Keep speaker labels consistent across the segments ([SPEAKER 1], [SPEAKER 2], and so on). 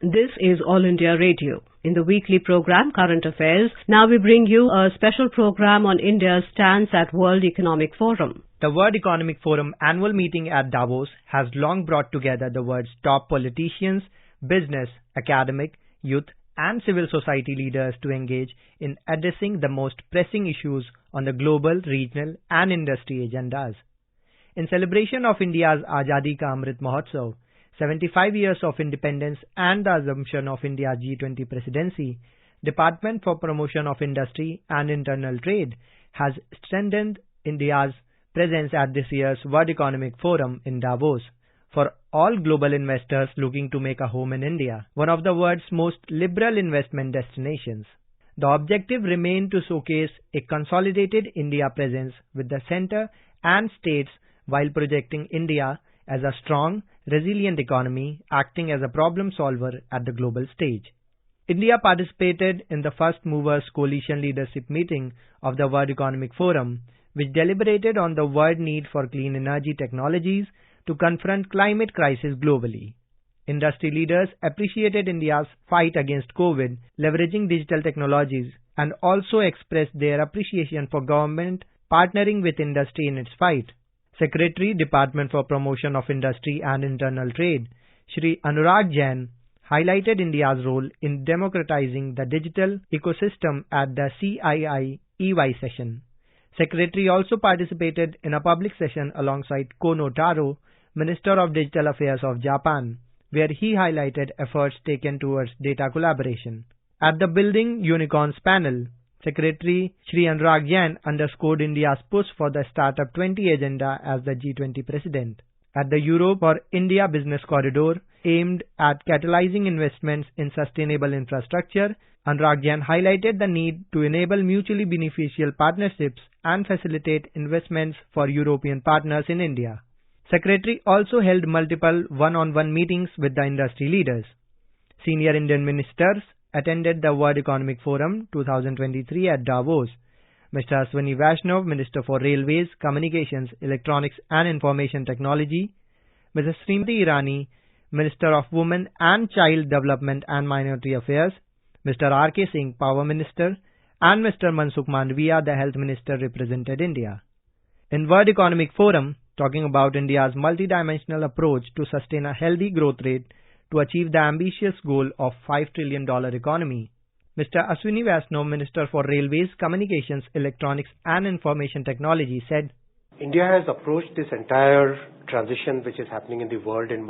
[SPEAKER 1] This is All India Radio. In the weekly program Current Affairs, now we bring you a special program on India's stance at World Economic Forum.
[SPEAKER 2] The World Economic Forum annual meeting at Davos has long brought together the world's top politicians, business, academic, youth, and civil society leaders to engage in addressing the most pressing issues on the global, regional, and industry agendas. In celebration of India's Azadi Ka Amrit Mahotsav, 75 years of independence and the assumption of India's G20 presidency, Department for Promotion of Industry and Internal Trade has strengthened India's presence at this year's World Economic Forum in Davos for all global investors looking to make a home in India, one of the world's most liberal investment destinations. The objective remained to showcase a consolidated India presence with the center and states while projecting India as a strong, resilient economy acting as a problem solver at the global stage. India participated in the First Movers Coalition Leadership Meeting of the World Economic Forum, which deliberated on the world need for clean energy technologies to confront climate crisis globally. Industry leaders appreciated India's fight against COVID, leveraging digital technologies, and also expressed their appreciation for government partnering with industry in its fight. Secretary, Department for Promotion of Industry and Internal Trade, Shri Anurag Jain, highlighted India's role in democratizing the digital ecosystem at the CII EY session. Secretary also participated in a public session alongside Kono Taro, Minister of Digital Affairs of Japan, where he highlighted efforts taken towards data collaboration. At the Building Unicorns panel, Secretary Shri Anurag Jain underscored India's push for the Startup 20 agenda as the G20 president. At the Europe for India Business Corridor, aimed at catalyzing investments in sustainable infrastructure, Anurag Jain highlighted the need to enable mutually beneficial partnerships and facilitate investments for European partners in India. Secretary also held multiple one-on-one meetings with the industry leaders. Senior Indian ministers attended the World Economic Forum 2023 at Davos. Mr. Ashwini Vaishnav, Minister for Railways, Communications, Electronics and Information Technology, Mrs. Srimati Irani, Minister of Women and Child Development and Minority Affairs, Mr. R.K. Singh, Power Minister, and Mr. Mansukh Mandavia, the Health Minister, represented India. In World Economic Forum, talking about India's multidimensional approach to sustain a healthy growth rate to achieve the ambitious goal of $5 trillion economy, Mr. Ashwini Vaishnav, Minister for Railways, Communications, Electronics and Information Technology, said,
[SPEAKER 3] India has approached this entire transition which is happening in the world on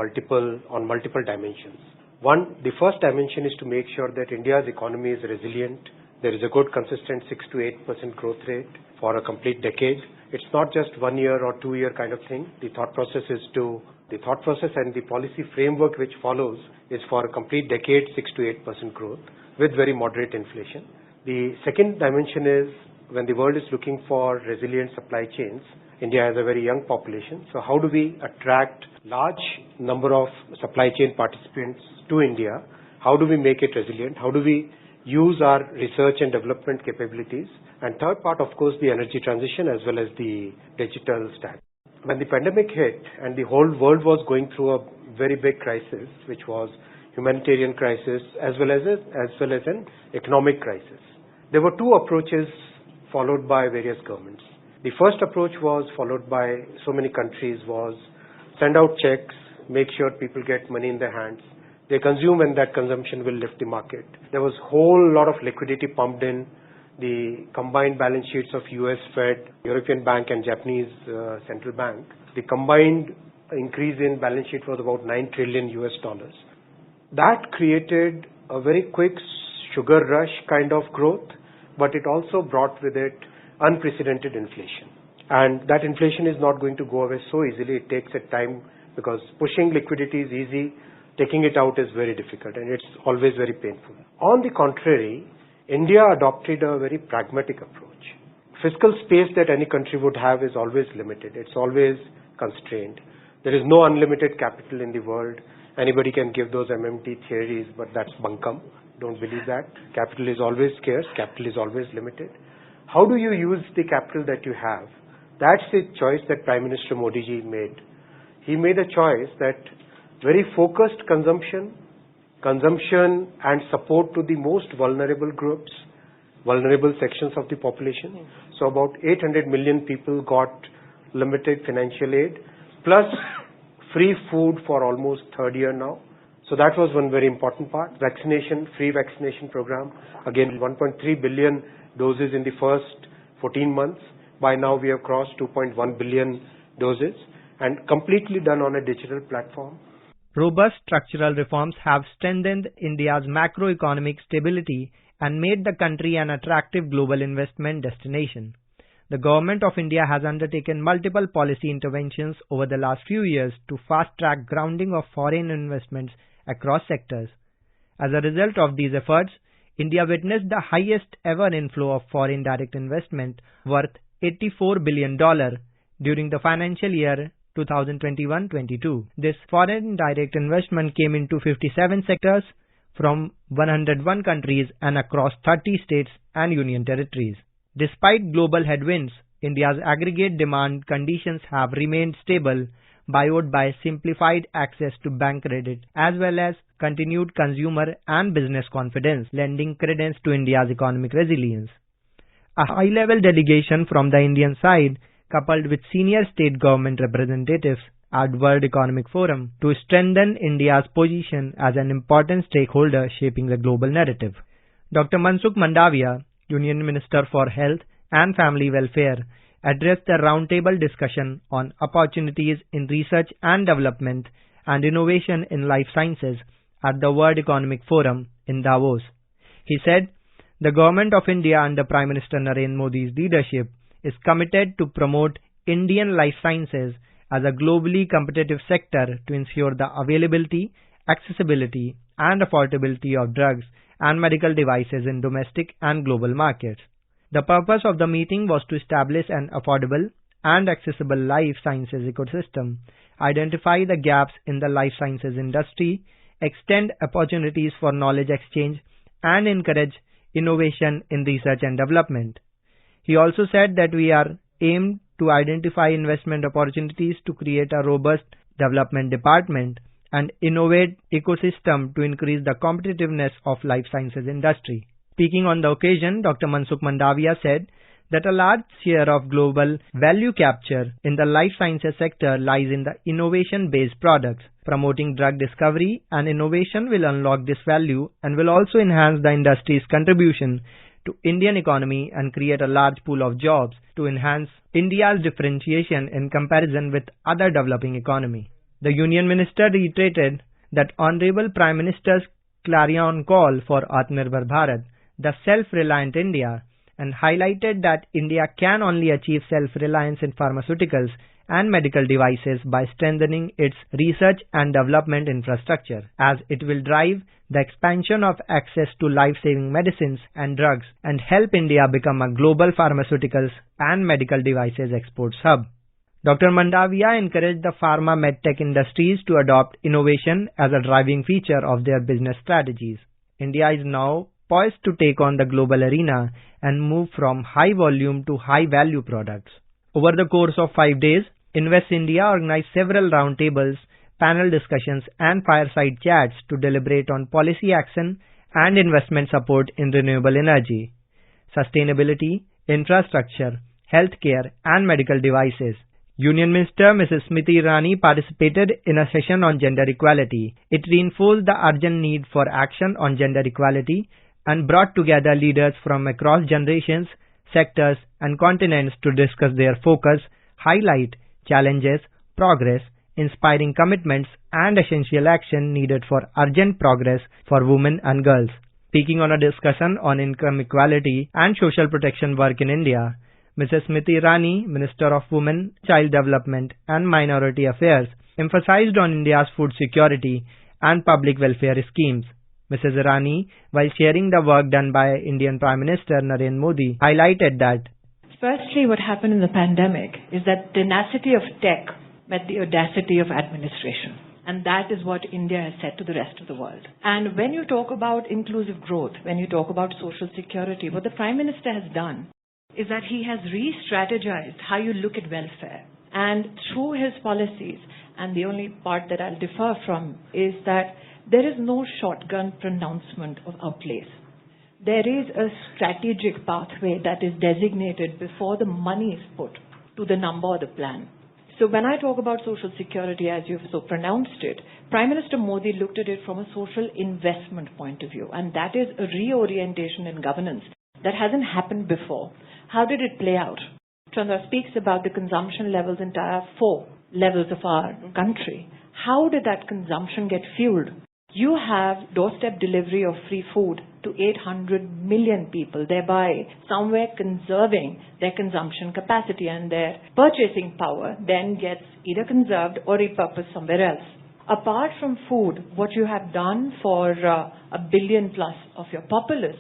[SPEAKER 3] multiple dimensions. One, the first dimension is to make sure that India's economy is resilient. There is a good consistent 6 to 8% growth rate for a complete decade. It's not just 1 year or 2 year kind of thing. The thought process and the policy framework which follows is for a complete decade 6 to 8% growth with very moderate inflation. The second dimension is when the world is looking for resilient supply chains, India has a very young population. So how do we attract large number of supply chain participants to India? How do we make it resilient? How do we use our research and development capabilities? And third part, of course, the energy transition as well as the digital stack. When the pandemic hit and the whole world was going through a very big crisis, which was humanitarian crisis as well as an economic crisis, there were two approaches followed by various governments. The first approach was followed by so many countries was send out checks, make sure people get money in their hands. They consume and that consumption will lift the market. There was a whole lot of liquidity pumped in. The combined balance sheets of US Fed, European Bank and Japanese Central Bank, the combined increase in balance sheet was about $9 trillion. That created a very quick sugar rush kind of growth, but it also brought with it unprecedented inflation. And that inflation is not going to go away so easily. It takes a time because pushing liquidity is easy, taking it out is very difficult and it's always very painful. On the contrary, India adopted a very pragmatic approach. Fiscal space that any country would have is always limited. It's always constrained. There is no unlimited capital in the world. Anybody can give those MMT theories, but that's bunkum. Don't believe that. Capital is always scarce. Capital is always limited. How do you use the capital that you have? That's the choice that Prime Minister Modi ji made. He made a choice that very focused consumption, consumption and support to the most vulnerable groups, vulnerable sections of the population. So about 800 million people got limited financial aid, plus free food for almost third year now. So that was one very important part. Vaccination, free vaccination program. Again, 1.3 billion doses in the first 14 months. By now we have crossed 2.1 billion doses and completely done on a digital platform.
[SPEAKER 2] Robust structural reforms have strengthened India's macroeconomic stability and made the country an attractive global investment destination. The Government of India has undertaken multiple policy interventions over the last few years to fast-track grounding of foreign investments across sectors. As a result of these efforts, India witnessed the highest ever inflow of foreign direct investment worth $84 billion during the financial year 2021-22. This foreign direct investment came into 57 sectors from 101 countries and across 30 states and union territories. Despite global headwinds, India's aggregate demand conditions have remained stable, buoyed by simplified access to bank credit as well as continued consumer and business confidence, lending credence to India's economic resilience. A high-level delegation from the Indian side, coupled with senior state government representatives at World Economic Forum to strengthen India's position as an important stakeholder shaping the global narrative. Dr. Mansukh Mandaviya, Union Minister for Health and Family Welfare, addressed the roundtable discussion on opportunities in research and development and innovation in life sciences at the World Economic Forum in Davos. He said, the Government of India under Prime Minister Narendra Modi's leadership is committed to promote Indian life sciences as a globally competitive sector to ensure the availability, accessibility, and affordability of drugs and medical devices in domestic and global markets. The purpose of the meeting was to establish an affordable and accessible life sciences ecosystem, identify the gaps in the life sciences industry, extend opportunities for knowledge exchange, and encourage innovation in research and development. He also said that we are aimed to identify investment opportunities to create a robust development department and innovate ecosystem to increase the competitiveness of life sciences industry. Speaking on the occasion, Dr. Mansukh Mandaviya said that a large share of global value capture in the life sciences sector lies in the innovation-based products. Promoting drug discovery and innovation will unlock this value and will also enhance the industry's contribution to Indian economy and create a large pool of jobs to enhance India's differentiation in comparison with other developing economies. The Union Minister reiterated that Honorable Prime Minister's clarion call for Atmanirbhar Bharat, the self-reliant India, and highlighted that India can only achieve self-reliance in pharmaceuticals and medical devices by strengthening its research and development infrastructure, as it will drive the expansion of access to life-saving medicines and drugs and help India become a global pharmaceuticals and medical devices exports hub. Dr. Mandaviya encouraged the pharma medtech industries to adopt innovation as a driving feature of their business strategies. India is now poised to take on the global arena and move from high volume to high value products. Over the course of 5 days, Invest India organized several roundtables, panel discussions and fireside chats to deliberate on policy action and investment support in renewable energy, sustainability, infrastructure, healthcare and medical devices. Union Minister Mrs. Smriti Irani participated in a session on gender equality. It reinforced the urgent need for action on gender equality and brought together leaders from across generations, sectors and continents to discuss their focus, highlight challenges, progress, inspiring commitments and essential action needed for urgent progress for women and girls. Speaking on a discussion on income equality and social protection work in India, Mrs. Smriti Irani, Minister of Women, Child Development and Minority Affairs, emphasized on India's food security and public welfare schemes. Mrs. Irani, while sharing the work done by Indian Prime Minister Narendra Modi, highlighted that
[SPEAKER 4] firstly, what happened in the pandemic is that tenacity of tech met the audacity of administration. And that is what India has said to the rest of the world. And when you talk about inclusive growth, when you talk about social security, what the Prime Minister has done is that he has re-strategized how you look at welfare. And through his policies, and the only part that I'll differ from is that there is no shotgun pronouncement of outlays. There is a strategic pathway that is designated before the money is put to the number or the plan. So when I talk about social security, as you've so pronounced it, Prime Minister Modi looked at it from a social investment point of view, and that is a reorientation in governance that hasn't happened before. How did it play out? Chandra speaks about the consumption levels in entire 4 levels of our country. How did that consumption get fueled? You have doorstep delivery of free food to 800 million people, thereby somewhere conserving their consumption capacity, and their purchasing power then gets either conserved or repurposed somewhere else. Apart from food, what you have done for 1 billion plus of your populace,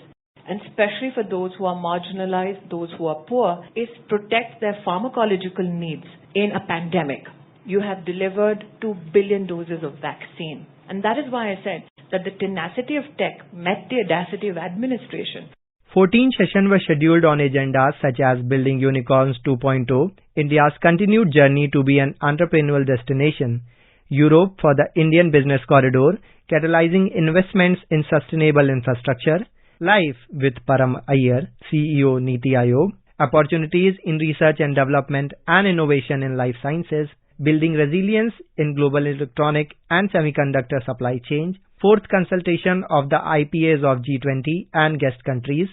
[SPEAKER 4] and especially for those who are marginalized, those who are poor, is protect their pharmacological needs in a pandemic. You have delivered 2 billion doses of vaccine. And that is why I said that the tenacity of tech met the audacity of administration.
[SPEAKER 2] 14 sessions were scheduled on agendas such as Building Unicorns 2.0, India's continued journey to be an entrepreneurial destination, Europe for the Indian Business Corridor, catalyzing investments in sustainable infrastructure, Life with Param Iyer, CEO Niti Aayog, opportunities in research and development and innovation in life sciences, building resilience in global electronic and semiconductor supply chain, 4th consultation of the IPAs of G20 and guest countries,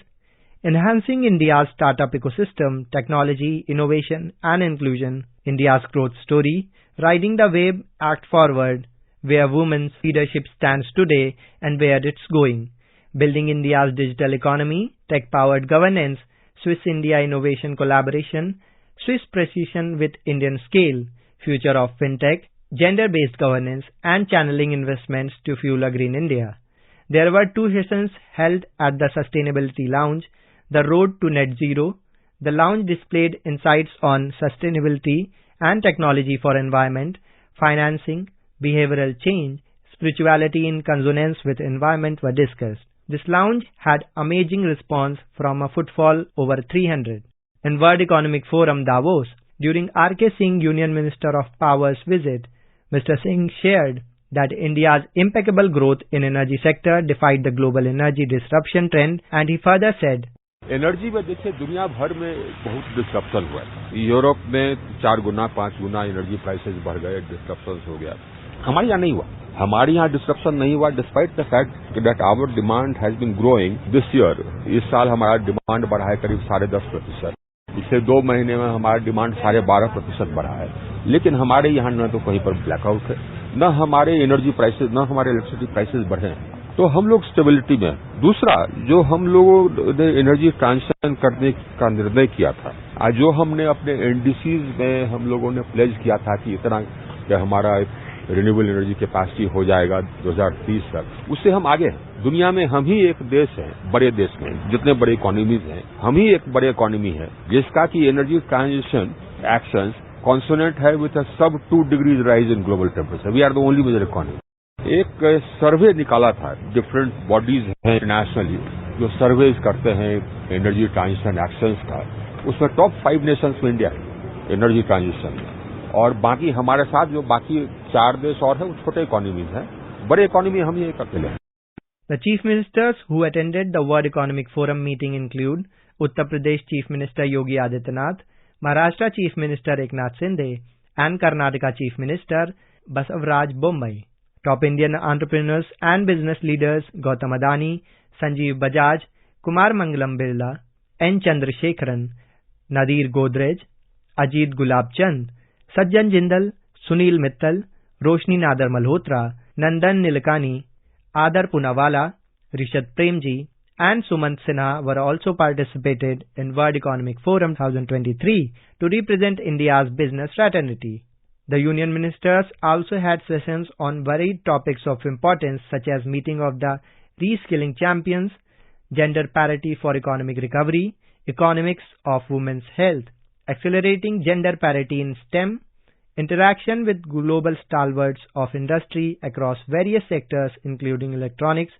[SPEAKER 2] enhancing India's startup ecosystem, technology, innovation and inclusion, India's growth story, riding the wave act forward, where women's leadership stands today and where it's going, building India's digital economy, tech-powered governance, Swiss-India innovation collaboration, Swiss precision with Indian scale, future of fintech, gender-based governance, and channeling investments to fuel a green India. There were 2 sessions held at the Sustainability Lounge, The Road to Net Zero. The lounge displayed insights on sustainability and technology for environment, financing, behavioral change, spirituality in consonance with environment were discussed. This lounge had amazing response from a footfall over 300. In World Economic Forum Davos, during R.K. Singh, Union Minister of Power's visit, Mr. Singh shared that India's impeccable growth in energy sector defied the global energy disruption trend, and he further said,
[SPEAKER 5] energy में देखिए दुनिया भर में बहुत disruption हुआ है। Europe में 4 गुना 5 गुना energy prices बढ़ गए, डिस्ट्रप्शन हो गया। हमारे यहाँ नहीं हुआ। हमारे यहाँ डिस्ट्रप्शन नहीं हुआ despite the fact that our demand has been growing this year. इस साल हमारा डिमांड बढ़ा है करीब 10.5%। पिछले 2 महीने में हमारा डिमांड 12.5% बढ़ा है। लेकिन हमारे यहाँ न तो कहीं पर ब्लैकआउट है, न हमारे एनर्जी प्राइसेस, न हमारे इलेक्ट्रिसिटी प्राइसेस बढ़े हैं। तो हम लोग स्टेबिलिटी में। दूसरा, जो हम लोगों ने एनर्जी ट्रांजिशन करने का निर्णय किया था, आज जो हमने अपने एनडीसीज में हम लोगों ने प्लेज किया था कि इतना कि हमारा रिन्यूएबल एनर्जी कैपेसिटी हो जाएगा 2030 तक, उससे हम आगे हैं। दुनिया में हम ही एक देश है, बड़े देश में जितने बड़े इकोनॉमीज हैं, हम ही एक बड़े इकोनॉमी है जिसका कि एनर्जी ट्रांजिशन एक्शंस कॉन्सोनेंट है with a sub 2 degrees rise in global temperature. We are the only major economy. एक सर्वे निकाला था, डिफरेंट बॉडीज हैं इंटरनेशनली जो सर्वेज करते हैं एनर्जी ट्रांजिशन एक्शंस का, उसमें टॉप 5 नेशंस में इंडिया है एनर्जी ट्रांजिशन में, और बाकी हमारे साथ जो बाकी 4 देश और हैं वो छोटे इकोनॉमीज हैं। बड़े इकोनॉमी हम ही एक अकेले हैं।
[SPEAKER 2] The chief ministers who attended the World Economic Forum meeting include Uttar Pradesh Chief Minister Yogi Adityanath, Maharashtra Chief Minister Eknath Shinde, and Karnataka Chief Minister Basavaraj Bommai. Top Indian entrepreneurs and business leaders Gautam Adani, Sanjeev Bajaj, Kumar Mangalam Birla, N. Chandrasekharan, Nadir Godrej, Ajit Gulab Chand, Sajjan Jindal, Sunil Mittal, Roshni Nadar Malhotra, Nandan Nilekani, Adar Poonawalla, Rishad Premji, and Sumant Sinha were also participated in World Economic Forum 2023 to represent India's business fraternity. The union ministers also had sessions on varied topics of importance such as meeting of the reskilling champions, gender parity for economic recovery, economics of women's health, accelerating gender parity in STEM, interaction with global stalwarts of industry across various sectors including electronics,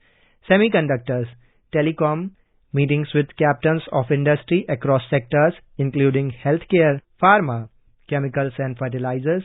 [SPEAKER 2] semiconductors, telecom, meetings with captains of industry across sectors including healthcare, pharma, chemicals and fertilizers,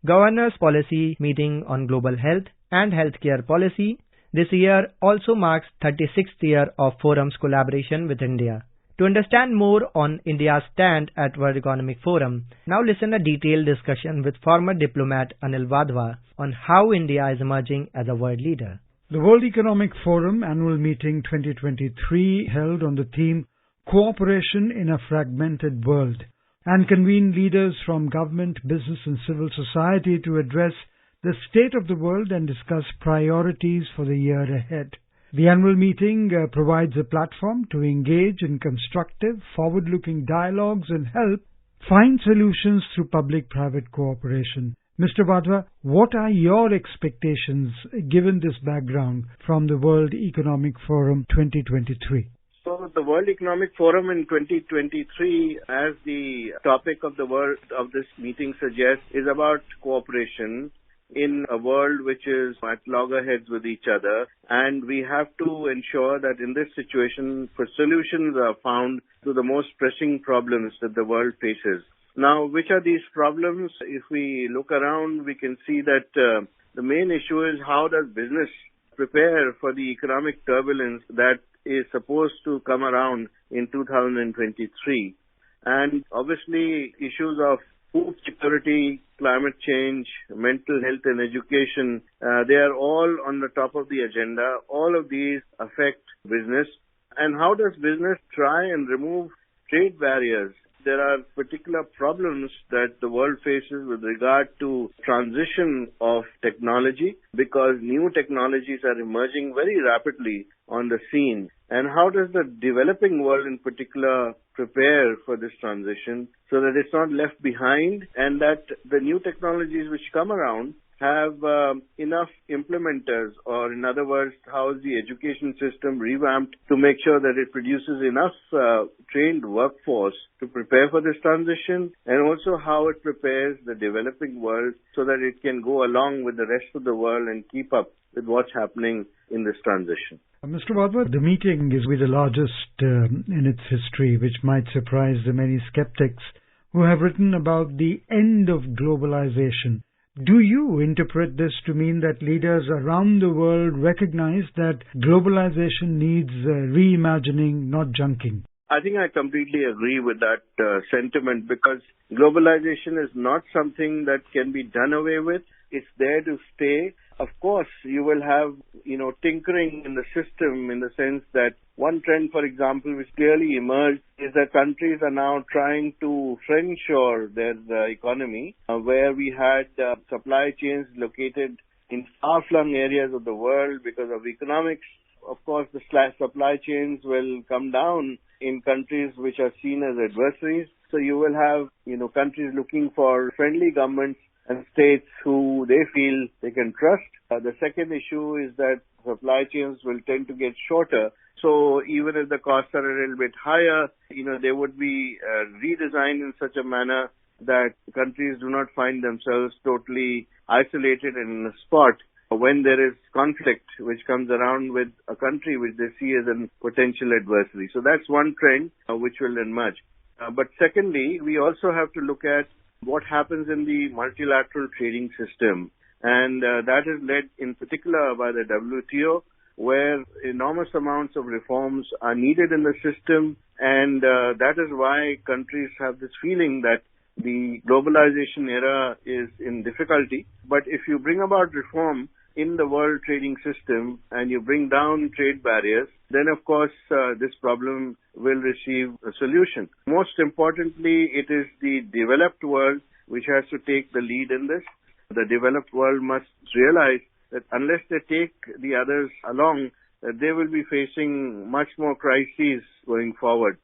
[SPEAKER 2] governors policy meeting on global health and healthcare policy, This year also marks 36th year of Forum's collaboration with India. To understand more on India's stand at World Economic Forum, now listen a detailed discussion with former diplomat Anil Wadhwa on how India is emerging as a world leader.
[SPEAKER 6] The World Economic Forum Annual Meeting 2023 held on the theme Cooperation in a Fragmented World and convened leaders from government, business and civil society to address the state of the world and discuss priorities for the year ahead. The annual meeting provides a platform to engage in constructive, forward-looking dialogues and help find solutions through public-private cooperation. Mr. Wadhwa, what are your expectations given this background from the World Economic Forum 2023?
[SPEAKER 7] So the World Economic Forum in 2023, as the topic of this meeting suggests, is about cooperation in a world which is at loggerheads with each other, and we have to ensure that in this situation, solutions are found to the most pressing problems that the world faces. Now, which are these problems? If we look around, we can see that the main issue is how does business prepare for the economic turbulence that is supposed to come around in 2023. And obviously, issues of food security, climate change, mental health and education, they are all on the top of the agenda. All of these affect business. And how does business try and remove trade barriers? There are particular problems that the world faces with regard to transition of technology because new technologies are emerging very rapidly on the scene. And how does the developing world in particular prepare for this transition so that it's not left behind and that the new technologies which come around have enough implementers, or in other words, how is the education system revamped to make sure that it produces enough trained workforce to prepare for this transition, and also how it prepares the developing world so that it can go along with the rest of the world and keep up with what's happening in this transition.
[SPEAKER 6] Mr. Wadhwa, the meeting is the largest in its history, which might surprise the many skeptics who have written about the end of globalization. Do you interpret this to mean that leaders around the world recognize that globalization needs reimagining, not junking?
[SPEAKER 7] I think I completely agree with that sentiment because globalization is not something that can be done away with. It's there to stay. Of course, you will have, tinkering in the system in the sense that one trend, for example, which clearly emerged is that countries are now trying to friendshore their economy, where we had supply chains located in far-flung areas of the world because of economics. Of course, the supply chains will come down in countries which are seen as adversaries. So you will have, countries looking for friendly governments and states who they feel they can trust. The second issue is that supply chains will tend to get shorter. So even if the costs are a little bit higher, they would be redesigned in such a manner that countries do not find themselves totally isolated in a spot when there is conflict which comes around with a country which they see as a potential adversary. So that's one trend which will emerge. But secondly, we also have to look at what happens in the multilateral trading system. And that is led in particular by the WTO, where enormous amounts of reforms are needed in the system. And that is why countries have this feeling that the globalization era is in difficulty. But if you bring about reform in the world trading system and you bring down trade barriers, then of course this problem will receive a solution. Most importantly, it is the developed world which has to take the lead in this. The developed world must realize that unless they take the others along, that they will be facing much more crises going forward.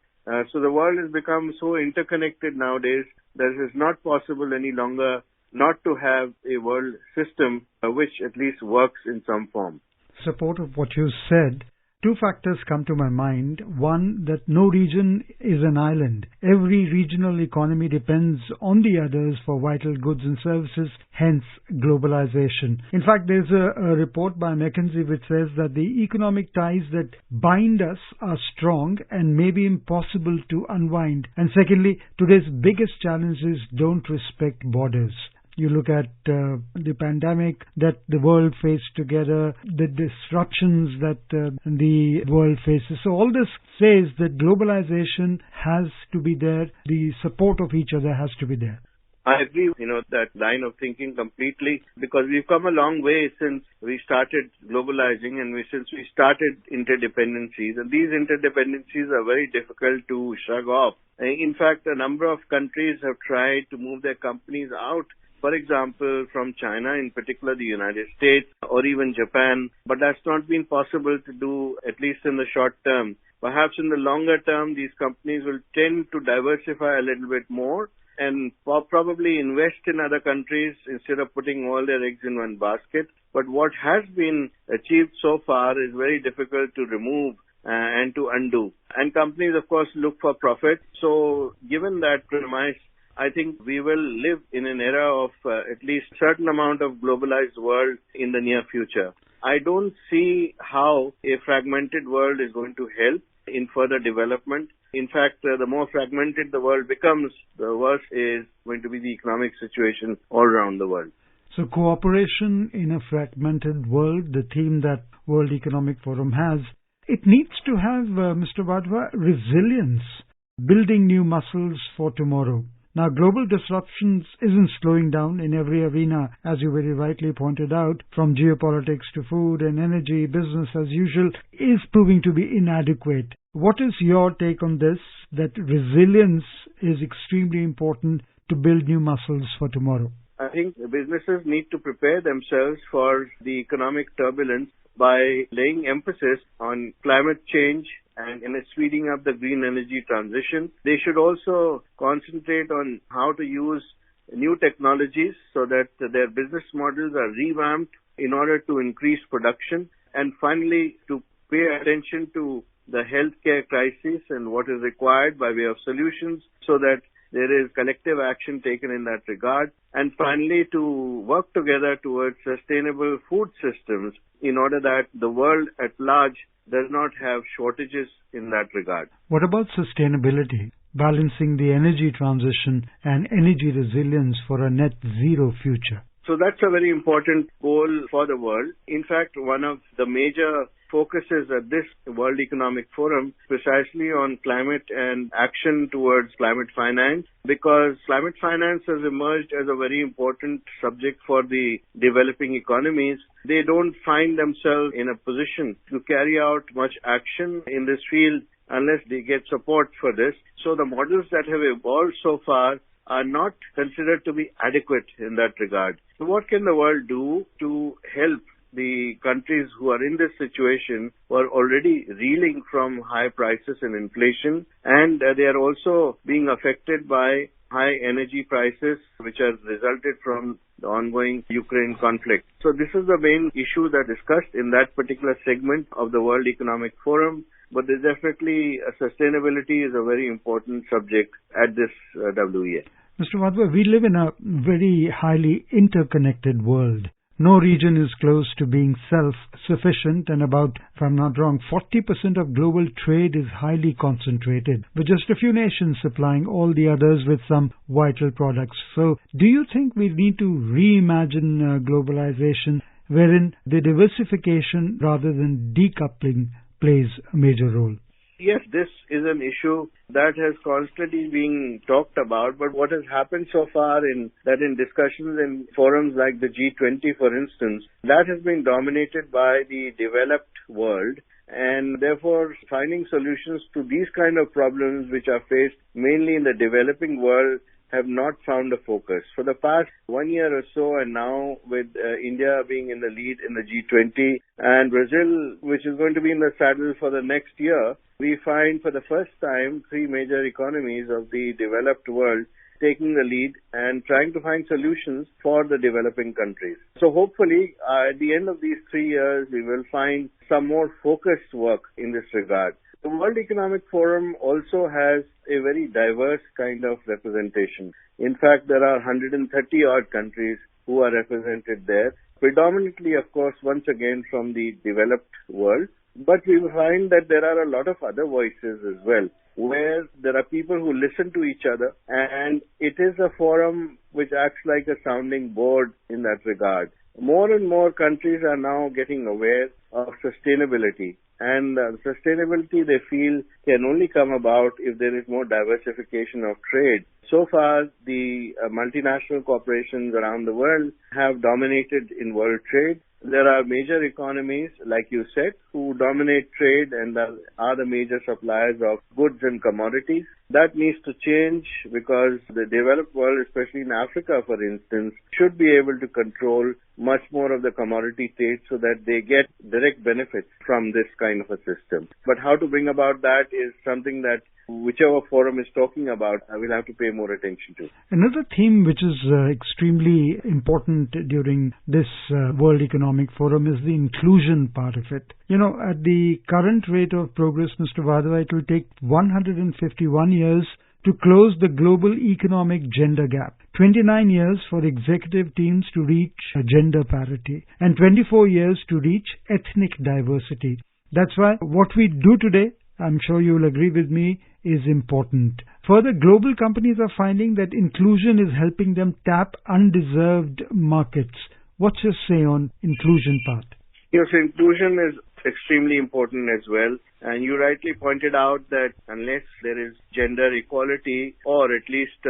[SPEAKER 7] So the world has become so interconnected nowadays that it is not possible any longer not to have a world system which at least works in some form.
[SPEAKER 6] Support of what you said, two factors come to my mind. One, that no region is an island. Every regional economy depends on the others for vital goods and services, hence globalization. In fact, there's a report by McKinsey which says that the economic ties that bind us are strong and may be impossible to unwind. And secondly, today's biggest challenges don't respect borders. You look at the pandemic that the world faced together, the disruptions that the world faces. So all this says that globalization has to be there. The support of each other has to be there.
[SPEAKER 7] I agree, that line of thinking completely, because we've come a long way since we started globalizing and since we started interdependencies. And these interdependencies are very difficult to shrug off. In fact, a number of countries have tried to move their companies out, for example, from China, in particular the United States, or even Japan. But that's not been possible to do, at least in the short term. Perhaps in the longer term, these companies will tend to diversify a little bit more and probably invest in other countries instead of putting all their eggs in one basket. But what has been achieved so far is very difficult to remove and to undo. And companies, of course, look for profit. So given that premise, I think we will live in an era of at least a certain amount of globalized world in the near future. I don't see how a fragmented world is going to help in further development. In fact, the more fragmented the world becomes, the worse is going to be the economic situation all around the world.
[SPEAKER 6] So cooperation in a fragmented world, the theme that World Economic Forum has, it needs to have, Mr. Wadhwa, resilience, building new muscles for tomorrow. Now, global disruptions isn't slowing down in every arena, as you very rightly pointed out, from geopolitics to food and energy, business as usual, is proving to be inadequate. What is your take on this, that resilience is extremely important to build new muscles for tomorrow?
[SPEAKER 7] I think businesses need to prepare themselves for the economic turbulence by laying emphasis on climate change and in speeding up the green energy transition. They should also concentrate on how to use new technologies so that their business models are revamped in order to increase production. And finally, to pay attention to the healthcare crisis and what is required by way of solutions so that there is collective action taken in that regard. And finally, to work together towards sustainable food systems in order that the world at large does not have shortages in that regard.
[SPEAKER 6] What about sustainability, balancing the energy transition and energy resilience for a net zero future?
[SPEAKER 7] So that's a very important goal for the world. In fact, one of the major focuses at this World Economic Forum precisely on climate and action towards climate finance, because climate finance has emerged as a very important subject for the developing economies. They don't find themselves in a position to carry out much action in this field unless they get support for this. So the models that have evolved so far are not considered to be adequate in that regard. So what can the world do to help the countries who are in this situation, who are already reeling from high prices and inflation, and they are also being affected by high energy prices which have resulted from the ongoing Ukraine conflict. So this is the main issue that is discussed in that particular segment of the World Economic Forum. But there's definitely sustainability is a very important subject at this WEF.
[SPEAKER 6] Mr. Wadhwa, we live in a very highly interconnected world. No region is close to being self-sufficient, and about, if I'm not wrong, 40% of global trade is highly concentrated, with just a few nations supplying all the others with some vital products. So, do you think we need to reimagine globalization, wherein the diversification rather than decoupling plays a major role?
[SPEAKER 7] Yes, this is an issue that has constantly been talked about, but what has happened so far in discussions in forums like the G20, for instance, that has been dominated by the developed world, and therefore finding solutions to these kind of problems which are faced mainly in the developing world have not found a focus. For the past 1 year or so, and now with India being in the lead in the G20 and Brazil, which is going to be in the saddle for the next year, we find for the first time 3 major economies of the developed world taking the lead and trying to find solutions for the developing countries. So hopefully, at the end of these 3 years, we will find some more focused work in this regard. The World Economic Forum also has a very diverse kind of representation. In fact, there are 130-odd countries who are represented there, predominantly, of course, once again from the developed world. But we find that there are a lot of other voices as well. where there are people who listen to each other, and it is a forum which acts like a sounding board in that regard. More and more countries are now getting aware of sustainability, and sustainability they feel can only come about if there is more diversification of trade. So far, the multinational corporations around the world have dominated in world trade. There are major economies, like you said, who dominate trade and are the major suppliers of goods and commodities. That needs to change because the developed world, especially in Africa, for instance, should be able to control much more of the commodity trade so that they get direct benefits from this kind of a system. But how to bring about that is something that whichever forum is talking about, I will have to pay more attention to.
[SPEAKER 6] Another theme which is extremely important during this World Economic Forum is the inclusion part of it. You know, at the current rate of progress, Mr. Wadhwa, it will take 151 years to close the global economic gender gap, 29 years for executive teams to reach gender parity, and 24 years to reach ethnic diversity. That's why what we do today, I'm sure you will agree with me, is important. Further, global companies are finding that inclusion is helping them tap undeserved markets. What's your say on inclusion part?
[SPEAKER 7] Yes, inclusion is extremely important as well. And you rightly pointed out that unless there is gender equality, or at least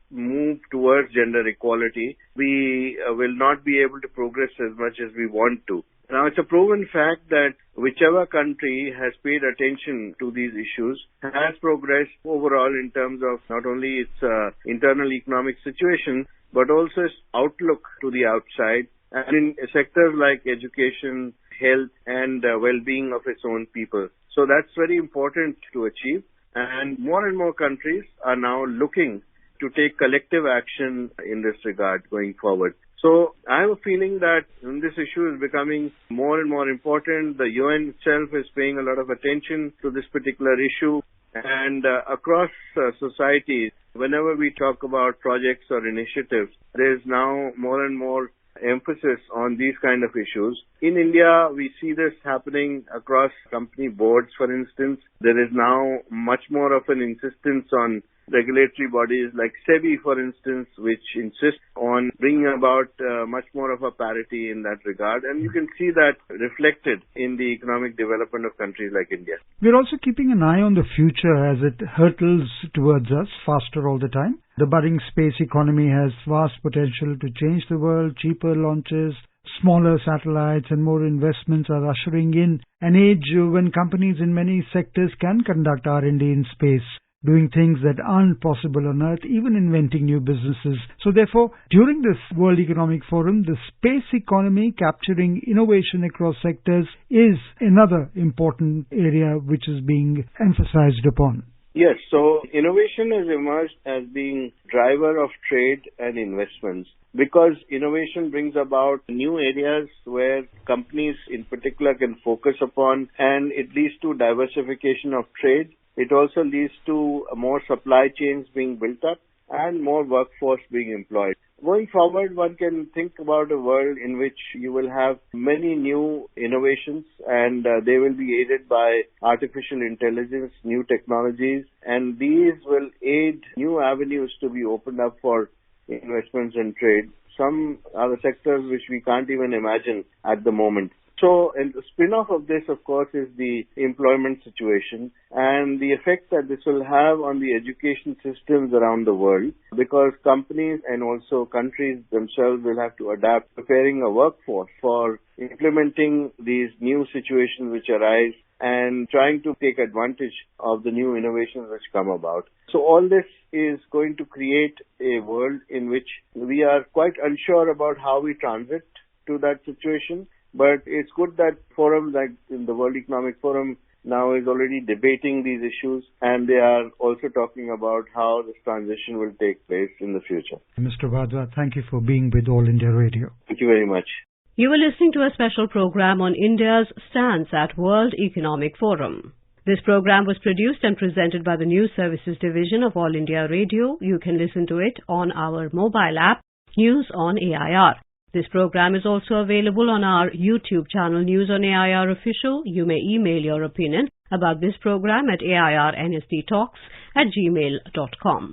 [SPEAKER 7] move towards gender equality, we will not be able to progress as much as we want to. Now, it's a proven fact that whichever country has paid attention to these issues has progressed overall in terms of not only its internal economic situation, but also its outlook to the outside, and in sectors like education, health, and well-being of its own people. So that's very important to achieve. And more countries are now looking to take collective action in this regard going forward. So I have a feeling that this issue is becoming more and more important. The UN itself is paying a lot of attention to this particular issue. And across societies, whenever we talk about projects or initiatives, there is now more and more emphasis on these kind of issues. In India, we see this happening across company boards, for instance. There is now much more of an insistence on regulatory bodies like SEBI, for instance, which insist on bringing about much more of a parity in that regard. And you can see that reflected in the economic development of countries like India.
[SPEAKER 6] We're also keeping an eye on the future as it hurtles towards us faster all the time. The budding space economy has vast potential to change the world. Cheaper launches, smaller satellites, and more investments are ushering in an age when companies in many sectors can conduct R&D in space, doing things that aren't possible on Earth, even inventing new businesses. So therefore, during this World Economic Forum, the space economy capturing innovation across sectors is another important area which is being emphasized upon.
[SPEAKER 7] Yes, so innovation has emerged as being driver of trade and investments because innovation brings about new areas where companies in particular can focus upon, and it leads to diversification of trade. It also leads to more supply chains being built up and more workforce being employed. Going forward, one can think about a world in which you will have many new innovations, and they will be aided by artificial intelligence, new technologies, and these will aid new avenues to be opened up for investments and trade. Some are the sectors which we can't even imagine at the moment. So, and the spin-off of this, of course, is the employment situation and the effect that this will have on the education systems around the world, because companies and also countries themselves will have to adapt, preparing a workforce for implementing these new situations which arise and trying to take advantage of the new innovations which come about. So all this is going to create a world in which we are quite unsure about how we transit to that situation. But it's good that forums like in the World Economic Forum now is already debating these issues, and they are also talking about how this transition will take place in the future.
[SPEAKER 6] Mr. Wadhwa, thank you for being with All India Radio.
[SPEAKER 7] Thank you very much.
[SPEAKER 1] You were listening to a special program on India's stance at World Economic Forum. This program was produced and presented by the News Services Division of All India Radio. You can listen to it on our mobile app, News on AIR. This program is also available on our YouTube channel, News on AIR Official. You may email your opinion about this program at airnsttalks@gmail.com.